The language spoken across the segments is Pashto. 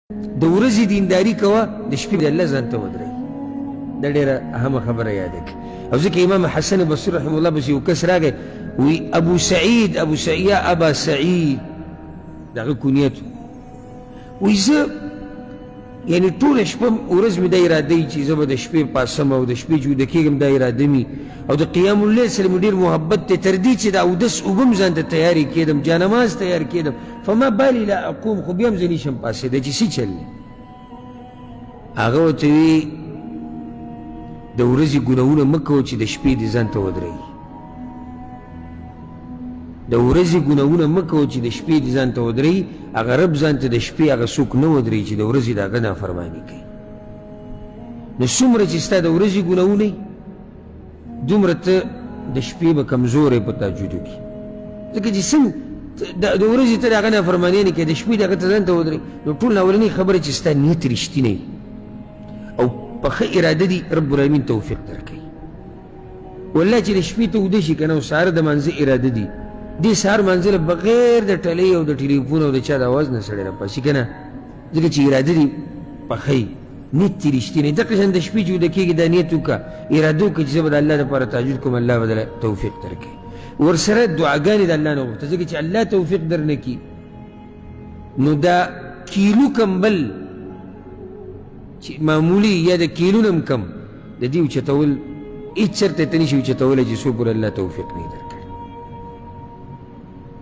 د ورځې دینداري کوه د شپې د الله ځان ته ودرئ. دا ډېره اهمه خبره یاده کړه. او ځکه امام حسن بصري رحمه الله پسې یو کس راغی وی ابو سعید یا ابا سعید د هغه کونیت وی زه یعنې ټوله شپه ورځ مې دا اراده وي چې زه به د شپې پاسم او د شپې چې ویده کېږم دا اراده مي او د قیام اللیل سره مې ډېر محبت دی تر دې چې د اودس اوبه م ځان ته تیارې کېدم جانماز تیار کېدم فما بالي لا اقوم خو بیا هم زه نشم پاڅېدی چې څه چل دی. هغه ورته وی د ورځې ګناهونه مه کوه چې د شپې دې ځان ته ودرېږي. د ورځې ګناهونه مه کوه چې د شپې دې ځان ته ودرېږي. هغه رب ځان ته د شپې هغه څوک نه ودرېږي چې د ورځې د هغه نافرماني کوي. نو څومره چې ستا د ورځې ګناهونه وي دومره ته د شپې به کمزوری په تهجدو کې. ځکه چې څنګه د ورځې ته د هغه نافرماني نه کوې د شپې د هغه ته ځان ته ودرېږي نو ټول اولنۍ خبره چې ستا نیت رښتینی او په ښه اراده دي رب العالمین توفیق درکوي. والله چې د شپې ته وده شي که نه او سهار د مانځه اراده دي دې سهار مانځه له بغیر د ټلۍ او د ټلیفون او د چا د اواز نه سړی راپاسي که نه ځکه چې اراده دي پخه وي نیت دې رښتینی. دقه شان د شپې چې وده کېږي دا نیت وکړه اراده وکړه چې زه به د الله دپاره تهجد کوم الله به دله توفیق درکوي. ورسره دعاګانې د الله نه وغوښته ځکه چې الله توفیق در نه کي نو دا کیلو کمبل چې معمولي یا د کیلو نه هم کم د دې اوچتول هېڅ چېرته ته نشي اوچتولی چې څو پورې الله توفیق نه یې درکړی.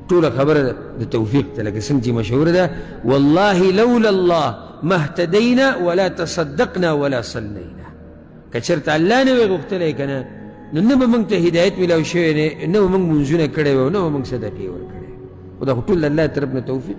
ټوله خبره د توفیق ته لکه څنګه چې مشهوره ده والله لولا الله ما اهتدینا ولا تصدقنا ولا صلینا. که چېرته الله نه وی غوښتلی که نه نو نه به موږ ته هدایت میلاو شوی نه به موږ مونځونه کړی وو نه به موږ صدقې ورکړی. خو دا خو ټول د الله طرف نه توفیق